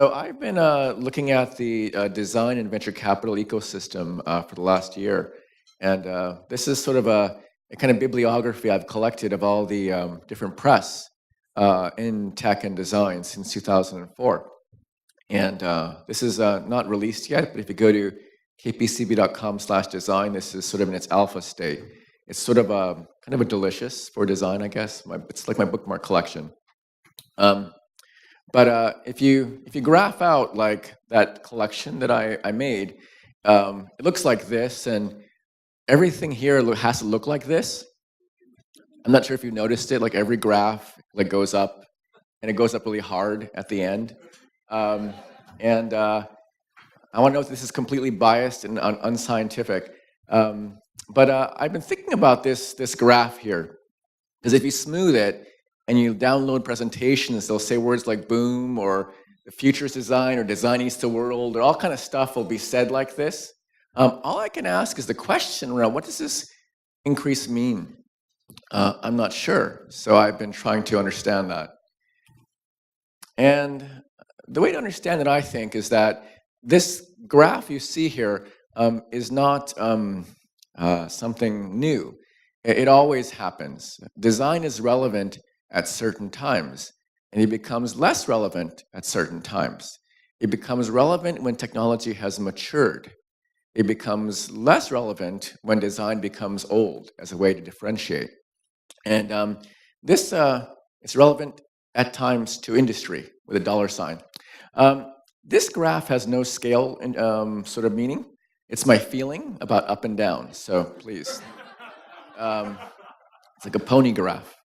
So I've been looking at the design and venture capital ecosystem for the last year, and this is sort of a kind of bibliography I've collected of all the different press in tech and design since 2004. And this is not released yet, but if you go to kpcb.com/design, this is sort of in its alpha state. It's sort of kind of a delicious for design, I guess. It's like my bookmark collection. Um, but if you graph out like that collection that I made, it looks like this, and everything here has to look like this. I'm not sure if you noticed it. Like every graph like goes up, and it goes up really hard at the end. Um, and I want to know if this is completely biased and unscientific. But I've been thinking about this graph here, because if you smooth it and you download presentations, they'll say words like boom or the future is design or design eats the world, or all kind of stuff will be said like this. All I can ask is the question around what does this increase mean? I'm not sure. So I've been trying to understand that. And the way to understand it, I think, is that this graph you see here is not something new. It always happens. Design is relevant at certain times, and it becomes less relevant at certain times. It becomes relevant when technology has matured. It becomes less relevant when design becomes old as a way to differentiate. And this is relevant at times to industry with a dollar sign. This graph has no scale sort of meaning. It's my feeling about up and down. So please, it's like a pony graph.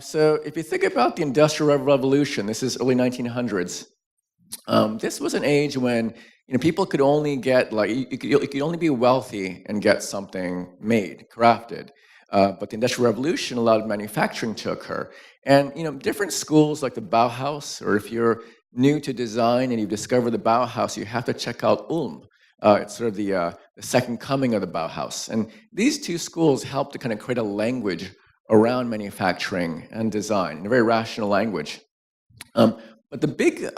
So if you think about the Industrial Revolution, this is early 1900s. This was an age when people could only get you could only be wealthy and get something made, crafted. But the Industrial Revolution allowed manufacturing to occur, and different schools like the Bauhaus, or if you're new to design and you discover the Bauhaus, you have to check out Ulm. It's sort of the second coming of the Bauhaus, and these two schools helped to kind of create a language around manufacturing and design in a very rational language. But the big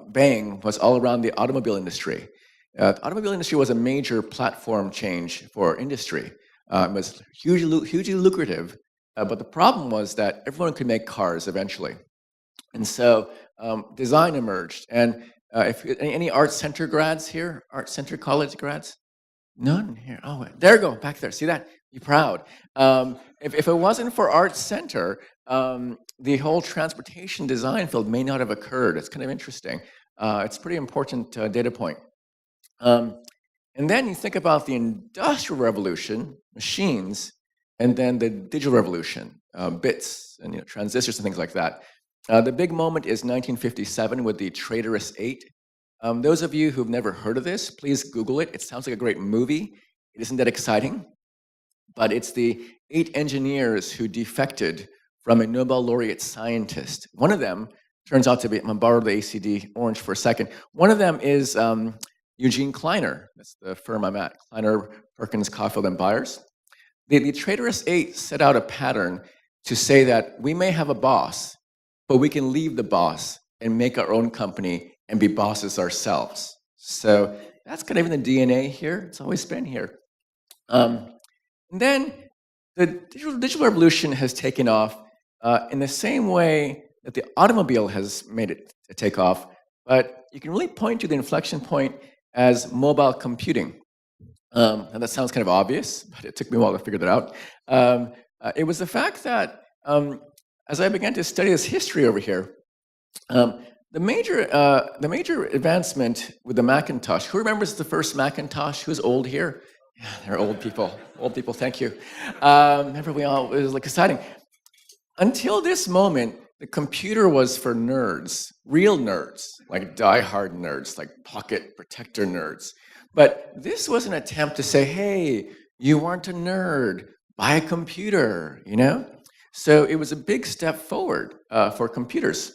bang was all around the automobile industry. The automobile industry was a major platform change for industry. It was hugely lucrative, but the problem was that everyone could make cars eventually. And so design emerged. And if any art center grads here, art center college grads? None here. Oh, there you go, back there. See that? Be proud. If it wasn't for Art Center, the whole transportation design field may not have occurred. It's kind of interesting. It's a pretty important data point. And then you think about the Industrial Revolution, machines, and then the Digital Revolution, bits and transistors and things like that. The big moment is 1957 with the Traitorous Eight. Those of you who've never heard of this, please Google it. It sounds like a great movie. It isn't that exciting, but it's the 8 engineers who defected from a Nobel laureate scientist. One of them turns out to be, I'm going to borrow the ACD orange for a second. One of them is Eugene Kleiner. That's the firm I'm at, Kleiner, Perkins, Caulfield, and Byers. The Traitorous Eight set out a pattern to say that we may have a boss, but we can leave the boss and make our own company and be bosses ourselves. So that's kind of in the DNA here. It's always been here. And then the digital revolution has taken off in the same way that the automobile has made it take off, but you can really point to the inflection point as mobile computing. And that sounds kind of obvious, but it took me a while to figure that out. It was the fact that as I began to study this history over here, the major advancement with the Macintosh. Who remembers the first Macintosh? Who's old here? Yeah, they're old people. Old people, thank you. Remember, it was like exciting. Until this moment, the computer was for nerds, real nerds, like die-hard nerds, like pocket protector nerds. But this was an attempt to say, hey, you aren't a nerd, buy a computer, So it was a big step forward for computers.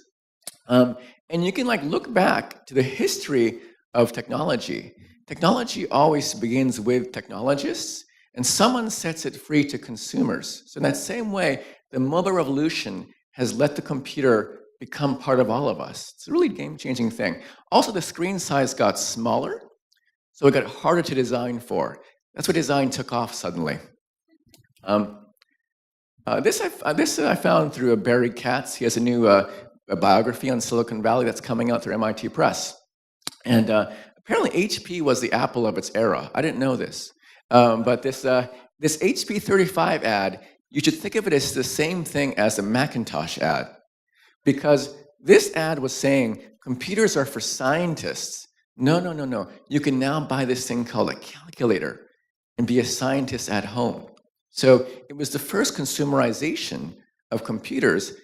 And you can look back to the history of technology. Technology always begins with technologists, and someone sets it free to consumers. So in that same way, the mobile revolution has let the computer become part of all of us. It's a really game-changing thing. Also, the screen size got smaller, so it got harder to design for. That's why design took off suddenly. This I found through Barry Katz. He has a new a biography on Silicon Valley that's coming out through MIT Press. And apparently HP was the Apple of its era. I didn't know this. But this HP 35 ad, you should think of it as the same thing as the Macintosh ad. Because this ad was saying, computers are for scientists. No. You can now buy this thing called a calculator and be a scientist at home. So it was the first consumerization of computers,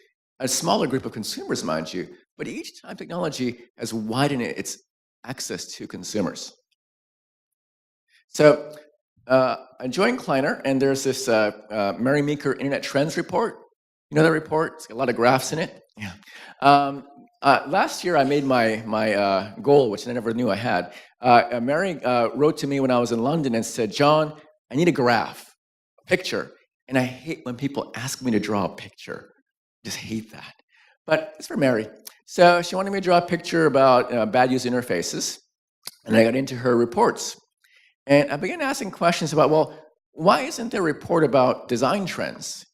a smaller group of consumers, mind you, but each time technology has widened its access to consumers. So I joined Kleiner, and there's this Mary Meeker Internet Trends report. You know that report? It's got a lot of graphs in it. Yeah. Last year, I made my goal, which I never knew I had. Mary wrote to me when I was in London and said, John, I need a graph, a picture. And I hate when people ask me to draw a picture. I just hate that. But it's for Mary. So she wanted me to draw a picture about bad user interfaces. And I got into her reports. And I began asking questions about, well, why isn't there a report about design trends?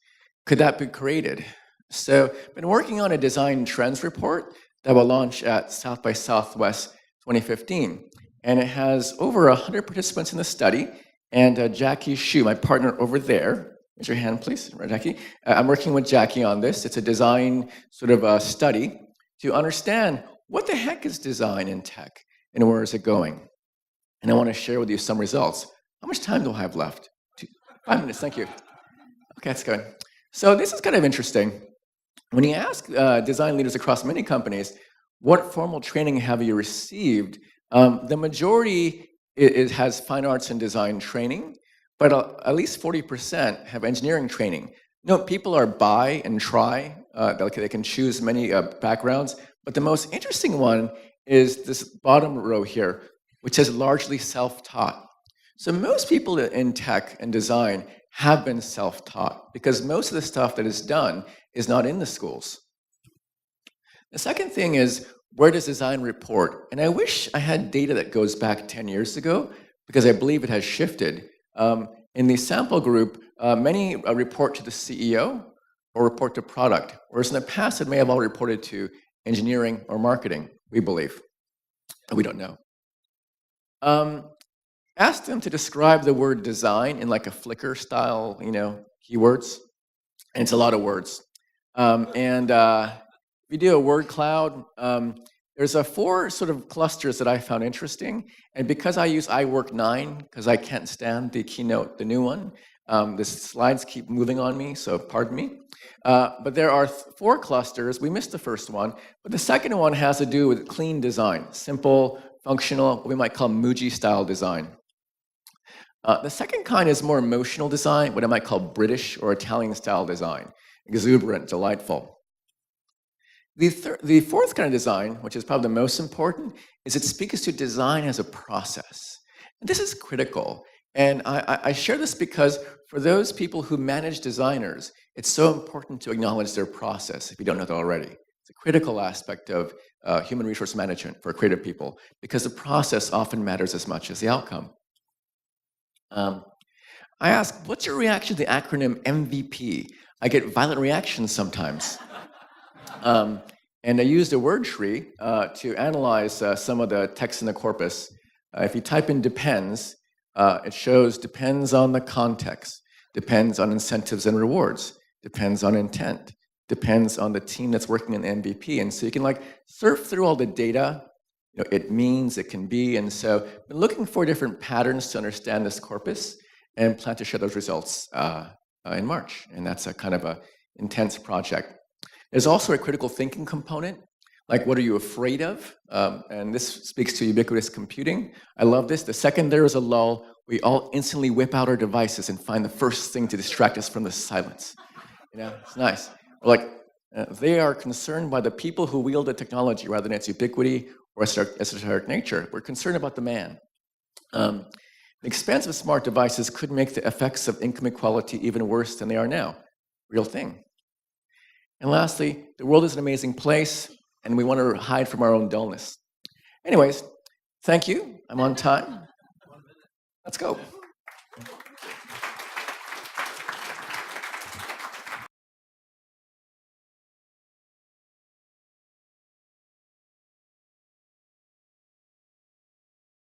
Could that be created? So I've been working on a design trends report that will launch at South by Southwest 2015. And it has over 100 participants in the study. And Jackie Shu, my partner over there, raise your hand, please, Jackie. I'm working with Jackie on this. It's a design sort of a study to understand what the heck is design in tech and where is it going. And I want to share with you some results. How much time do I have left? 5 minutes, thank you. Okay, that's good. So this is kind of interesting. When you ask design leaders across many companies, what formal training have you received? The majority has fine arts and design training, but at least 40% have engineering training. People are buy and try. They can choose many backgrounds, but the most interesting one is this bottom row here, which is largely self-taught. So most people in tech and design have been self-taught because most of the stuff that is done is not in the schools. The second thing is, where does design report? And I wish I had data that goes back 10 years ago because I believe it has shifted. In the sample group, many report to the CEO or report to product, whereas in the past it may have all reported to engineering or marketing, we believe. We don't know. Ask them to describe the word design in like a Flickr style, keywords. And it's a lot of words. If you do a word cloud, there's 4 sort of clusters that I found interesting. And because I use iWork 9, because I can't stand the Keynote, the new one, the slides keep moving on me, so pardon me. But there are 4 clusters. We missed the first one. But the second one has to do with clean design, simple, functional, what we might call Muji-style design. The second kind is more emotional design, what I might call British or Italian-style design, exuberant, delightful. The fourth kind of design, which is probably the most important, is it speaks to design as a process. And this is critical. And I share this because for those people who manage designers, it's so important to acknowledge their process, if you don't know that already. It's a critical aspect of human resource management for creative people, because the process often matters as much as the outcome. I ask, what's your reaction to the acronym MVP? I get violent reactions sometimes. And I used a word tree to analyze some of the text in the corpus. If you type in depends, it shows depends on the context, depends on incentives and rewards, depends on intent, depends on the team that's working in MVP. And so you can surf through all the data. It means, it can be. And so I've been looking for different patterns to understand this corpus and plan to share those results in March. And that's a kind of a intense project. There's also a critical thinking component, like what are you afraid of? And this speaks to ubiquitous computing. I love this. The second there is a lull, we all instantly whip out our devices and find the first thing to distract us from the silence. It's nice. They are concerned by the people who wield the technology rather than its ubiquity or esoteric nature. We're concerned about the man. The expanse of smart devices could make the effects of income equality even worse than they are now. Real thing. And lastly, the world is an amazing place, and we want to hide from our own dullness. Anyways, thank you. I'm on time. Let's go.